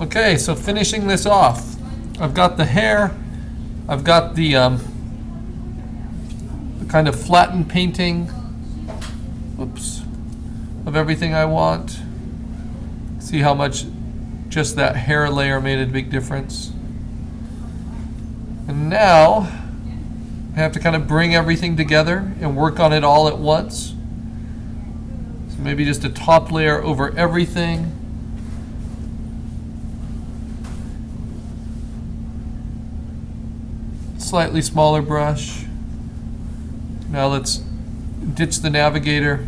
Okay, so finishing this off, I've got the hair, I've got the kind of flattened painting, oops, of everything I want. See how much just that hair layer made a big difference. And now I have to kind of bring everything together and work on it all at once. So maybe just a top layer over everything. Slightly smaller brush. Now let's ditch the navigator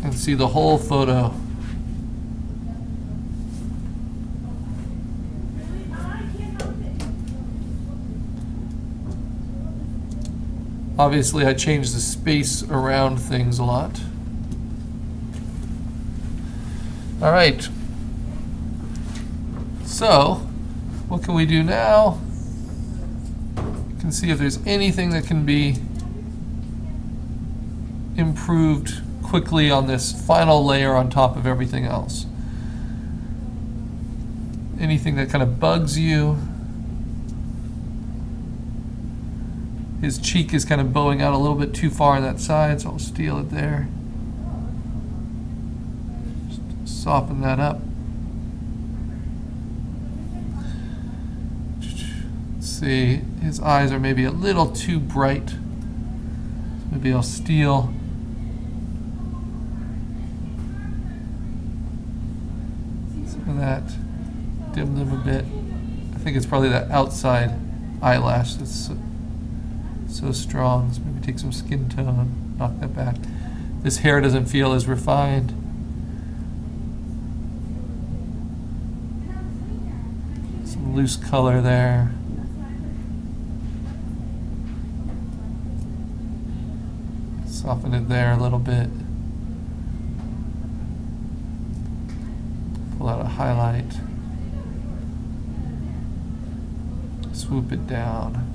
and see the whole photo. Obviously, I changed the space around things a lot. All right. So, what can we do now? We can see if there's anything that can be improved quickly on this final layer on top of everything else. Anything that kind of bugs you. His cheek is kind of bowing out a little bit too far on that side, so I'll steal it there. Just soften that up. Let's see, his eyes are maybe a little too bright. Maybe I'll steal some of that, dim them a bit. I think it's probably that outside eyelash that's so strong. So maybe take some skin tone, knock that back. This hair doesn't feel as refined. Some loose color there. Soften it there a little bit. Pull out a highlight. Swoop it down.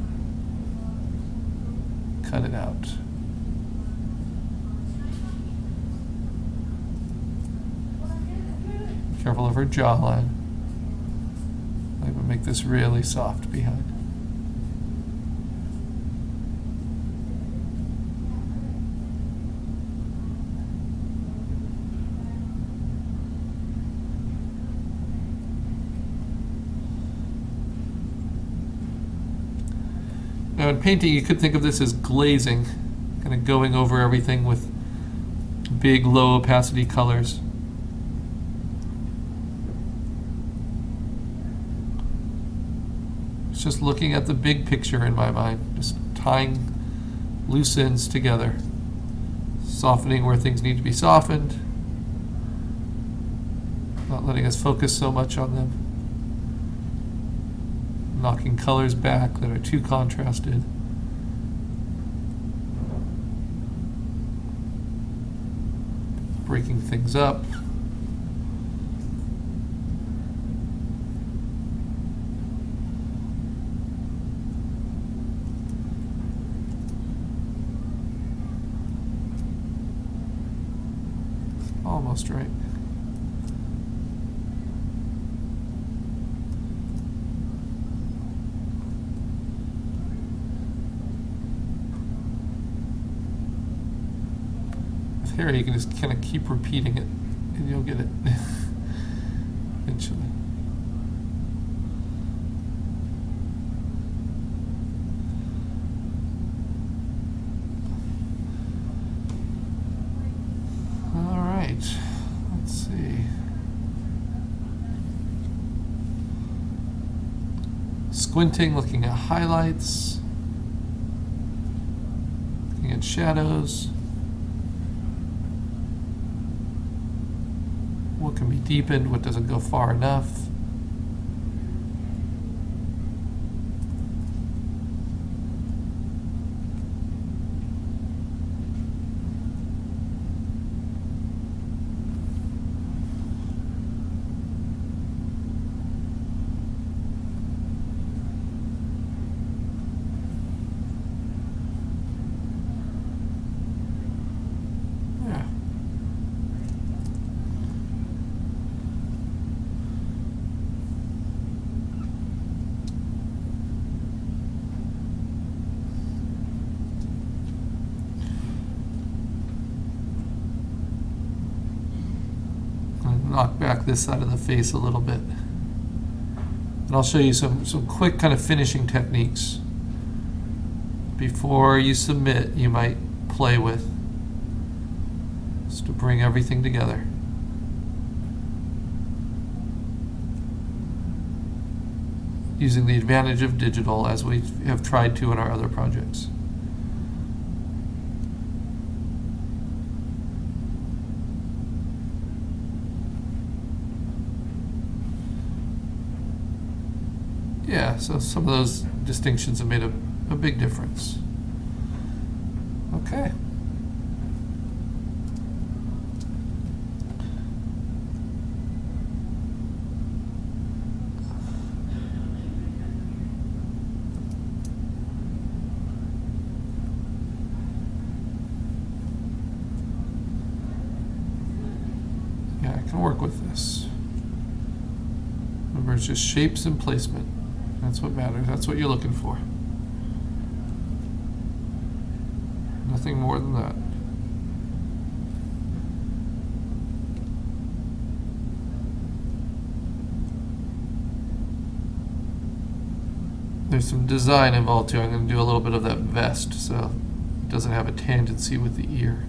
Cut it out. Careful of her jawline. I would make this really soft behind. Now in painting, you could think of this as glazing, kind of going over everything with big, low opacity colors. It's just looking at the big picture in my mind, just tying loose ends together, softening where things need to be softened, not letting us focus so much on them. Knocking colors back that are too contrasted. Breaking things up. Almost right. Here you can just kind of keep repeating it and you'll get it eventually. All right, let's see. Squinting, looking at highlights, looking at shadows. What can be deepened, what doesn't go far enough. knock back this side of the face a little bit. And I'll show you some quick kind of finishing techniques before you submit you might play with, just to bring everything together. Using the advantage of digital as we have tried to in our other projects. Yeah, so some of those distinctions have made a big difference. Okay. Yeah, I can work with this. Remember, it's just shapes and placement. That's what matters. That's what you're looking for. Nothing more than that. There's some design involved too. I'm going to do a little bit of that vest so it doesn't have a tangency with the ear.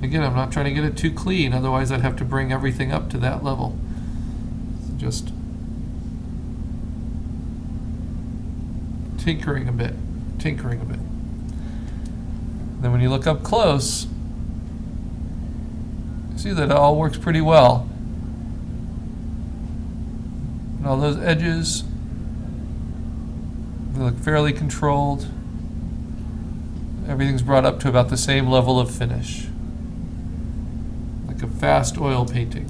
Again, I'm not trying to get it too clean, otherwise I'd have to bring everything up to that level. So just tinkering a bit. Then when you look up close, you see that it all works pretty well. And all those edges, they look fairly controlled. Everything's brought up to about the same level of finish. A fast oil painting.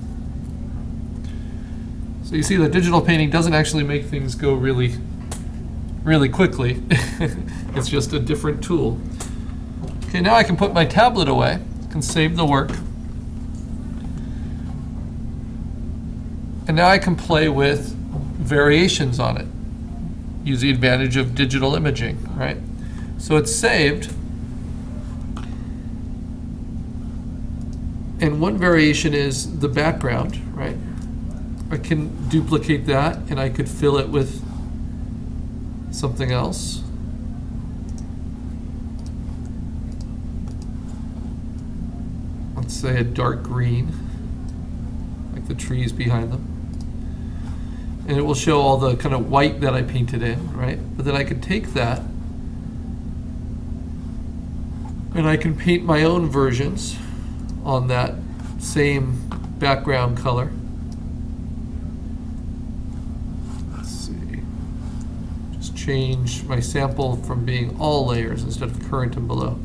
So you see that digital painting doesn't actually make things go really quickly. It's just a different tool. Okay, now I can put my tablet away. I can save the work. And now I can play with variations on it. Use the advantage of digital imaging, right? So it's saved. And one variation is the background, right? I can duplicate that and I could fill it with something else. Let's say a dark green, like the trees behind them. And it will show all the kind of white that I painted in, right? But then I can take that and I can paint my own versions on that same background color. Let's see. Just change my sample from being all layers instead of current and below.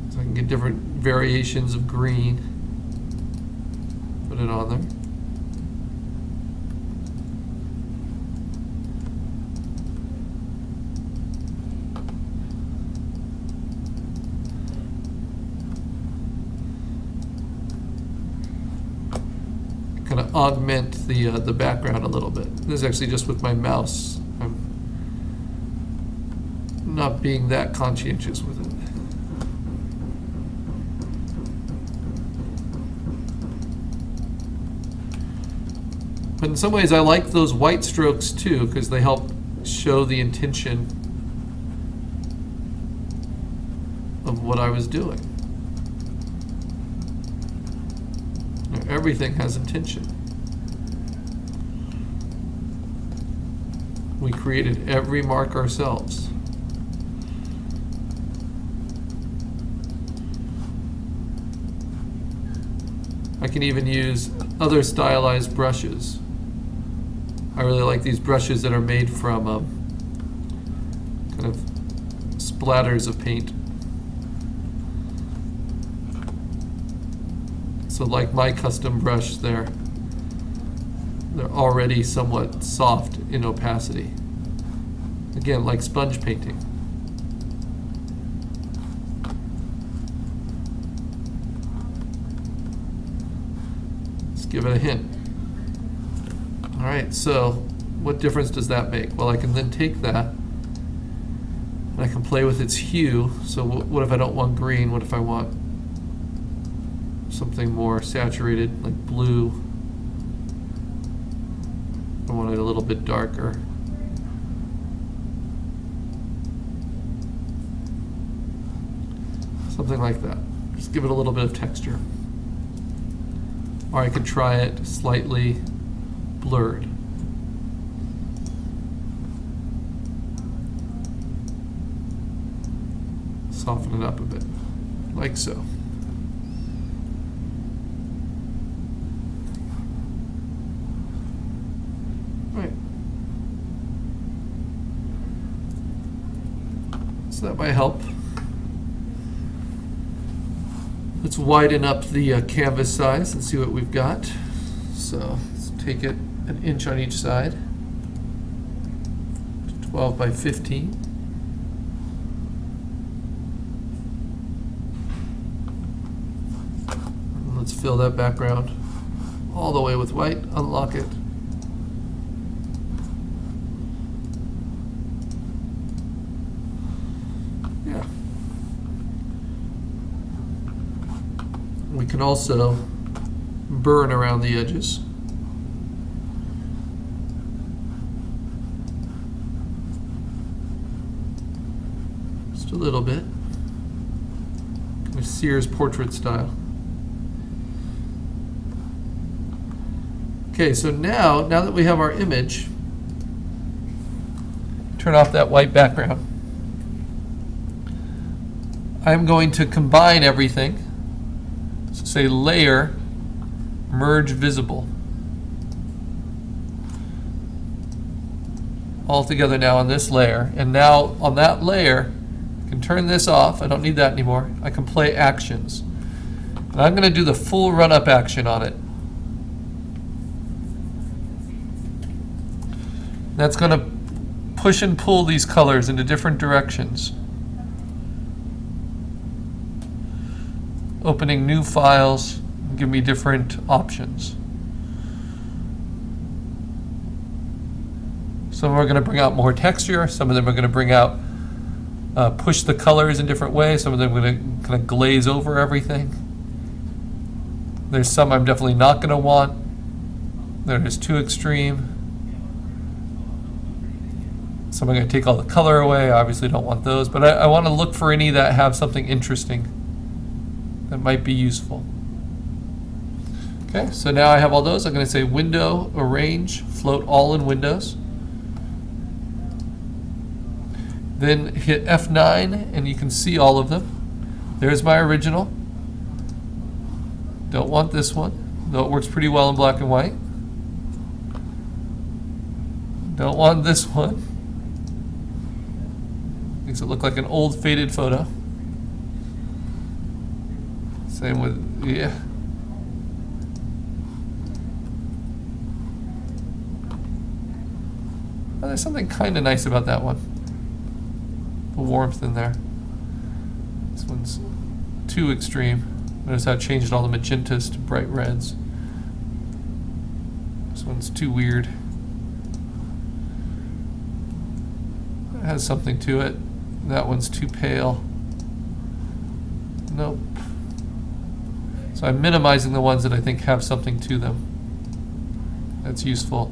So I can get different variations of green. Put it on there. Kind of augment the background a little bit. This is actually just with my mouse. I'm not being that conscientious with it. But in some ways I like those white strokes too, because they help show the intention of what I was doing. Everything has intention. We created every mark ourselves. I can even use other stylized brushes. I really like these brushes that are made from kind of splatters of paint. So like my custom brush, they're already somewhat soft in opacity. Again, like sponge painting. give it a hint. All right, so what difference does that make? Well, I can then take that and I can play with its hue. So what if I don't want green? What if I want something more saturated, like blue? I want it a little bit darker. Something like that. Just give it a little bit of texture. Or I could try it slightly blurred. Soften it up a bit, like so. Right. So that might help. Let's widen up the canvas size and see what we've got. So let's take it an inch on each side. 12 by 15. And let's fill that background all the way with white. Unlock it. Yeah. We can also burn around the edges. Just a little bit. Kind of Sears portrait style. Okay, so now that we have our image, turn off that white background. I'm going to combine everything. So say layer, merge visible. All together now on this layer. And now on that layer, I can turn this off. I don't need that anymore. I can play actions. And I'm going to do the full run-up action on it. That's going to push and pull these colors into different directions. Opening new files, give me different options. Some of them are going to bring out more texture. Some of them are going to bring out, push the colors in different ways. Some of them are going to kind of glaze over everything. There's some I'm definitely not going to want. That is too extreme. Some I'm going to take all the color away. I obviously don't want those, but I want to look for any that have something interesting that might be useful. Okay, so now I have all those. I'm going to say Window, Arrange, Float All in Windows. Then hit F9 and you can see all of them. There's my original. Don't want this one, though it works pretty well in black and white. Don't want this one. Makes it look like an old faded photo. Same with, yeah. Oh, there's something kind of nice about that one. The warmth in there. This one's too extreme. Notice how I changed all the magentas to bright reds. This one's too weird. It has something to it. That one's too pale. Nope. So I'm minimizing the ones that I think have something to them. That's useful.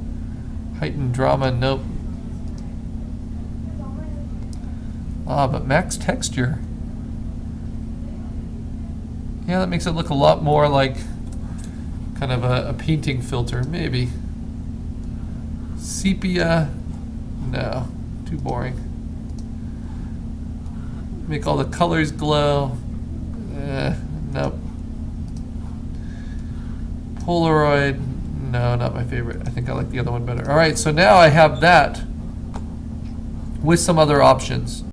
Heightened drama, nope. But max texture. Yeah, that makes it look a lot more like kind of a painting filter, maybe. Sepia, no, too boring. Make all the colors glow. Nope. Polaroid, no, not my favorite. I think I like the other one better. All right, so now I have that with some other options.